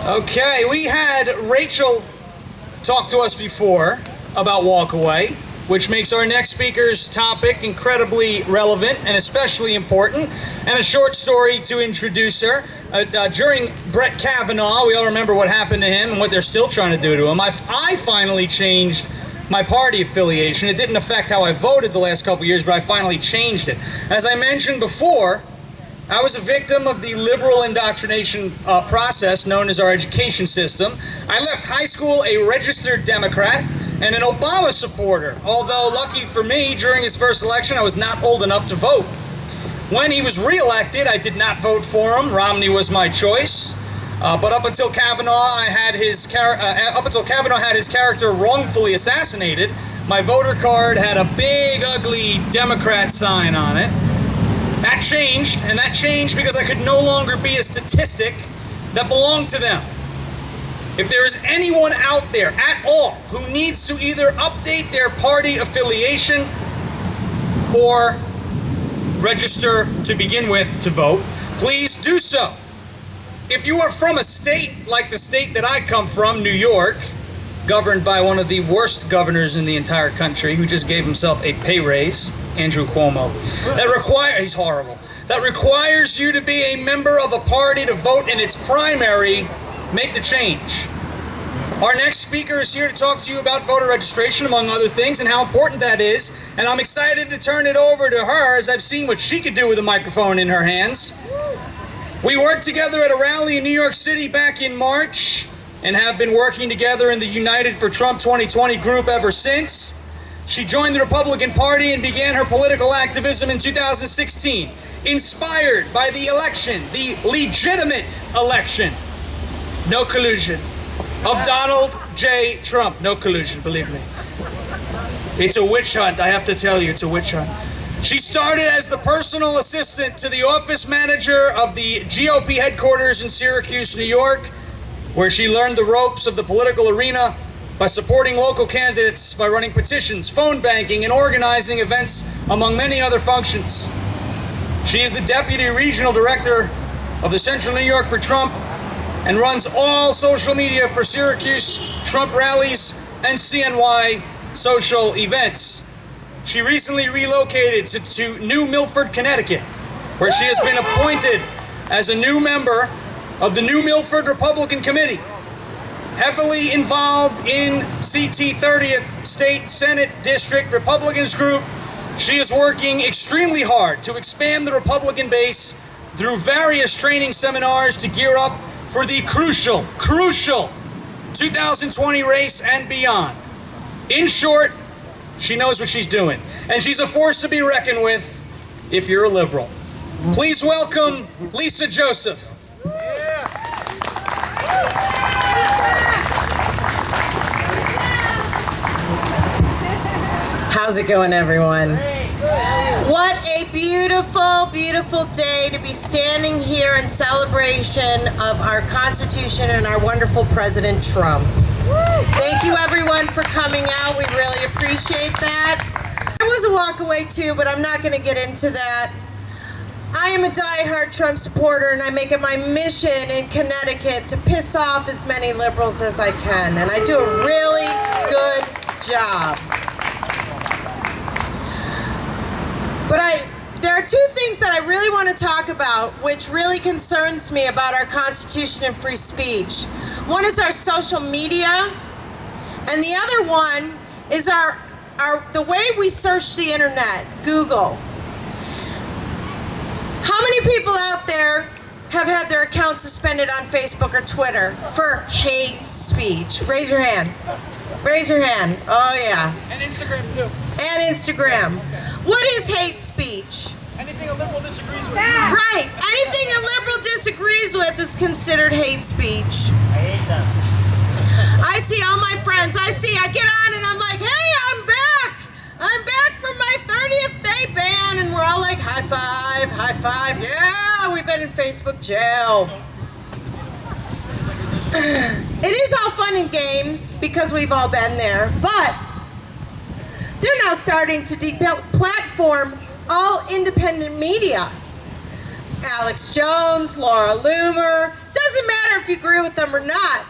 Okay, we had Rachel talk to us before about walkaway, which makes our next speaker's topic incredibly relevant and especially important. And a short story to introduce her. During Brett Kavanaugh, we all remember what happened to him and what they're still trying to do to him. I finally changed my party affiliation. It didn't affect how I voted the last couple years, but I finally changed it. As I mentioned before, I was a victim of the liberal indoctrination process known as our education system. I left high school a registered Democrat and an Obama supporter, although lucky for me, during his first election, I was not old enough to vote. When he was reelected, I did not vote for him. Romney was my choice. But up until Kavanaugh had his character wrongfully assassinated, my voter card had a big, ugly Democrat sign on it. That changed, and that changed because I could no longer be a statistic that belonged to them. If there is anyone out there at all who needs to either update their party affiliation or register to begin with to vote, please do so. If you are from a state like the state that I come from, New York, governed by one of the worst governors in the entire country, who just gave himself a pay raise, Andrew Cuomo, he's horrible. That requires you to be a member of a party to vote in its primary, make the change. Our next speaker is here to talk to you about voter registration, among other things, and how important that is. And I'm excited to turn it over to her, as I've seen what she could do with a microphone in her hands. We worked together at a rally in New York City back in March, and have been working together in the United for Trump 2020 group ever since. She joined the Republican Party and began her political activism in 2016, inspired by the election, the legitimate election, no collusion, of Donald J. Trump. No collusion, believe me. It's a witch hunt, I have to tell you, it's a witch hunt. She started as the personal assistant to the office manager of the GOP headquarters in Syracuse, New York, where she learned the ropes of the political arena by supporting local candidates, by running petitions, phone banking, and organizing events, among many other functions. She is the deputy regional director of the Central New York for Trump and runs all social media for Syracuse, Trump rallies, and CNY social events. She recently relocated to New Milford, Connecticut, where she has been appointed as a new member of the New Milford Republican Committee, heavily involved in CT 30th State Senate District Republicans group. She is working extremely hard to expand the Republican base through various training seminars to gear up for the crucial 2020 race and beyond. In short, she knows what she's doing, and she's a force to be reckoned with if you're a liberal. Please welcome Lisa Joseph. How's it going, everyone? What a beautiful, beautiful day to be standing here in celebration of our Constitution and our wonderful President Trump. Thank you, everyone, for coming out. We really appreciate that. I was a walkaway too, but I'm not going to get into that. I am a diehard Trump supporter, and I make it my mission in Connecticut to piss off as many liberals as I can, and I do a really good job. But there are two things that I really want to talk about, which really concerns me about our Constitution and free speech. One is our social media, and the other one is the way we search the internet, Google. How many people out there have had their accounts suspended on Facebook or Twitter for hate speech? Raise your hand. Raise your hand. Oh, yeah. And Instagram, too. And Instagram. What is hate speech? Anything a liberal disagrees with. Right. Anything a liberal disagrees with is considered hate speech. I hate that. I see all my friends. I get on and I'm like, hey, I'm back. I'm back from my 30th day ban. And we're all like, high five, high five. Yeah, we've been in Facebook jail. It is all fun and games because we've all been there. But they're now starting to deplatform all independent media. Alex Jones, Laura Loomer. Doesn't matter if you agree with them or not.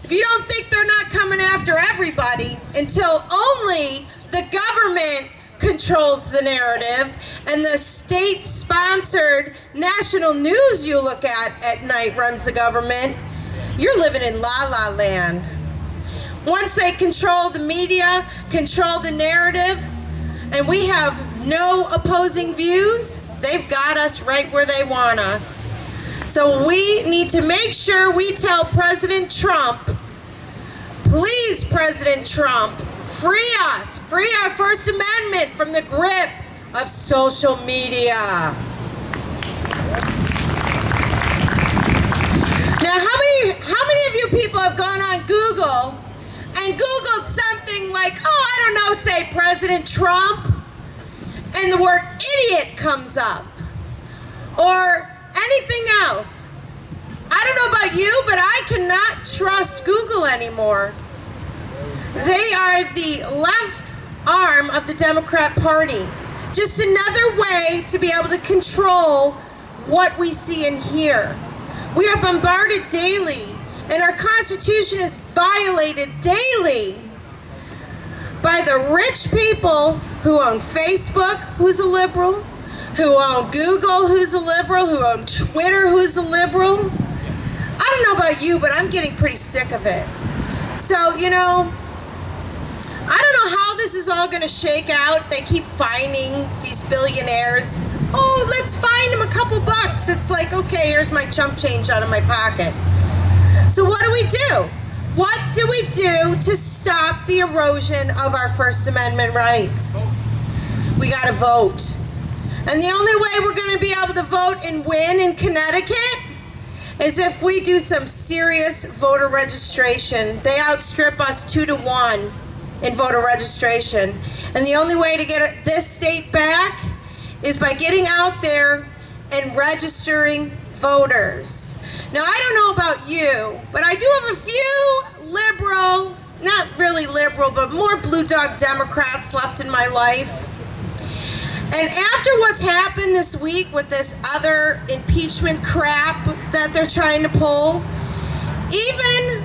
If you don't think they're not coming after everybody until only the government controls the narrative and the state-sponsored national news you look at night runs the government, you're living in la-la land. Once they control the media, control the narrative, and we have no opposing views, they've got us right where they want us. So we need to make sure we tell President Trump, please, President Trump, free us, free our First Amendment from the grip of social media. Now, how many of you people have gone on Google and Googled something like, oh, I don't know, say President Trump, and the word idiot comes up, or anything else? I don't know about you, but I cannot trust Google anymore. They are the left arm of the Democrat Party. Just another way to be able to control what we see and hear. We are bombarded daily, and our Constitution is violated daily by the rich people who own Facebook, who's a liberal, who own Google, who's a liberal, who own Twitter, who's a liberal. I don't know about you, but I'm getting pretty sick of it. So, you know, I don't know how this is all going to shake out. They keep fining these billionaires. Oh, let's fine them a couple bucks. It's like, okay, here's my chump change out of my pocket. So what do? What do we do to stop the erosion of our First Amendment rights? We got to vote. And the only way we're going to be able to vote and win in Connecticut is if we do some serious voter registration. They outstrip us 2-1 in voter registration. And the only way to get this state back is by getting out there and registering voters. Now, I don't know about you, but I do have a few liberal, not really liberal, but more blue dog Democrats left in my life. And after what's happened this week with this other impeachment crap that they're trying to pull, even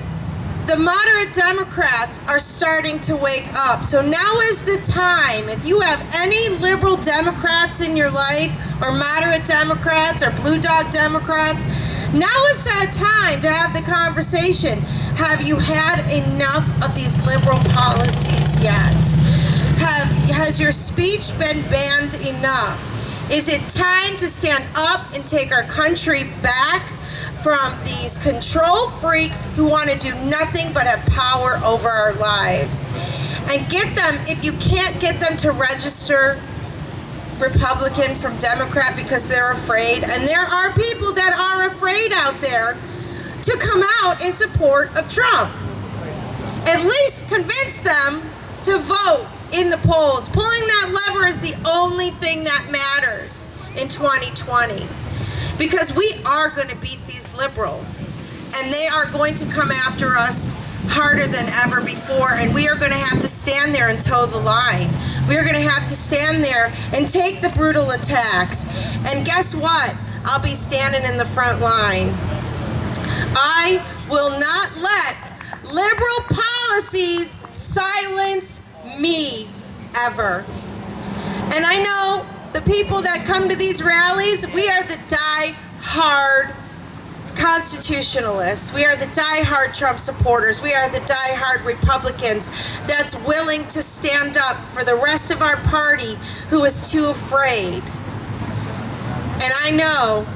the moderate Democrats are starting to wake up. So now is the time. If you have any liberal Democrats in your life, or moderate Democrats, or blue dog Democrats, now is the time to have the conversation. Have you had enough of these liberal policies yet? Has your speech been banned enough? Is it time to stand up and take our country back from these control freaks who want to do nothing but have power over our lives? And get them, if you can't get them to register Republican from Democrat because they're afraid, and there are people that are afraid out there, to come out in support of Trump. At least convince them to vote in the polls. Pulling that lever is the only thing that matters in 2020. Because we are going to beat these liberals. And they are going to come after us harder than ever before. And we are going to have to stand there and toe the line. We are going to have to stand there and take the brutal attacks. And guess what? I'll be standing in the front line. I will not let liberal policies silence me, ever. And I know the people that come to these rallies, we are the die-hard constitutionalists. We are the die-hard Trump supporters. We are the die-hard Republicans that's willing to stand up for the rest of our party who is too afraid. And I know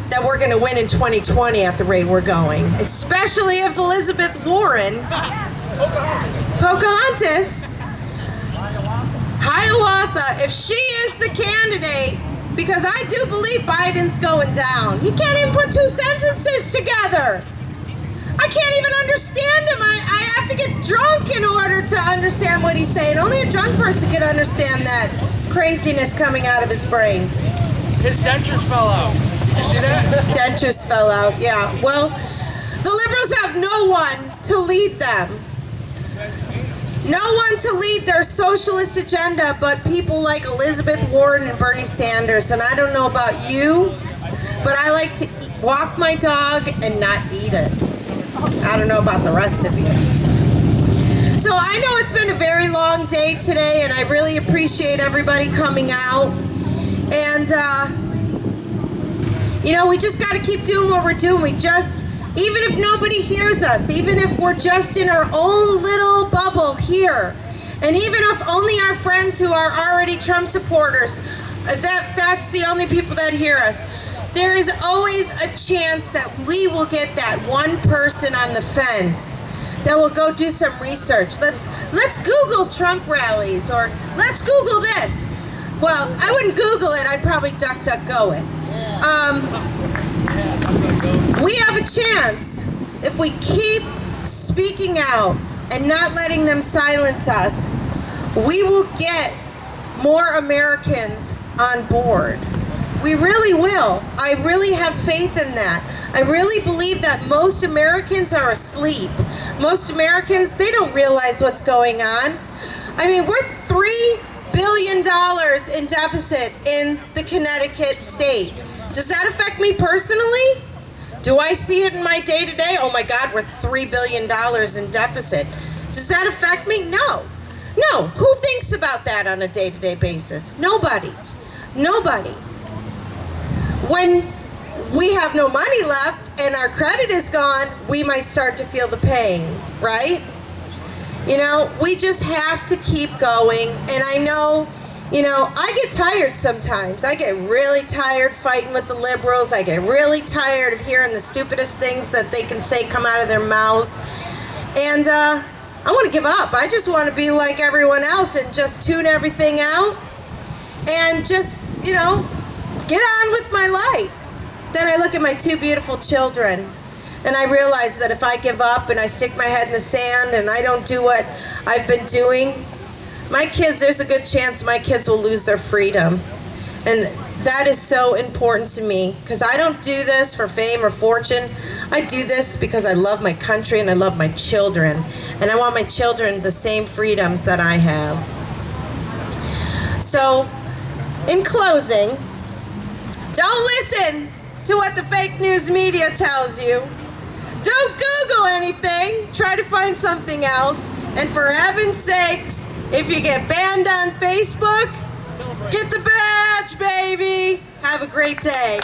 that we're going to win in 2020 at the rate we're going, especially if Elizabeth Warren, Pocahontas, Hiawatha, if she is the candidate, because I do believe Biden's going down. He can't even put two sentences together. I can't even understand him. I have to get drunk in order to understand what he's saying. Only a drunk person can understand that craziness coming out of his brain. His dentures fell out. You see that? Dentures fell out, yeah. Well, the liberals have no one to lead them. No one to lead their socialist agenda but people like Elizabeth Warren and Bernie Sanders. And I don't know about you, but I like to walk my dog and not eat it. I don't know about the rest of you. So I know it's been a very long day today, and I really appreciate everybody coming out. And, you know, we just got to keep doing what we're doing. Even if nobody hears us, even if we're just in our own little bubble here, and even if only our friends who are already Trump supporters, that's the only people that hear us, there is always a chance that we will get that one person on the fence that will go do some research. Let's Google Trump rallies, or let's Google this. Well, I wouldn't Google it, I'd probably DuckDuckGo it. We have a chance if we keep speaking out and not letting them silence us. We will get more Americans on board. We really will. I really have faith in that. I really believe that most Americans are asleep. Most Americans, they don't realize what's going on. I mean, we're $3 billion in deficit in the Connecticut state. Does that affect me personally? Do I see it in my day-to-day? Oh my God, we're $3 billion in deficit. Does that affect me? No. No. Who thinks about that on a day-to-day basis? Nobody. Nobody. When we have no money left and our credit is gone, we might start to feel the pain, right? You know, we just have to keep going. And I know, you know, I get tired sometimes. I get really tired fighting with the liberals. I get really tired of hearing the stupidest things that they can say come out of their mouths. And I want to give up. I just want to be like everyone else and just tune everything out and just, you know, get on with my life. Then I look at my two beautiful children and I realize that if I give up and I stick my head in the sand and I don't do what I've been doing, my kids, there's a good chance my kids will lose their freedom. And that is so important to me, because I don't do this for fame or fortune. I do this because I love my country and I love my children. And I want my children the same freedoms that I have. So, in closing, don't listen to what the fake news media tells you. Don't Google anything. Try to find something else. And for heaven's sakes, if you get banned on Facebook, get the badge, baby. Have a great day.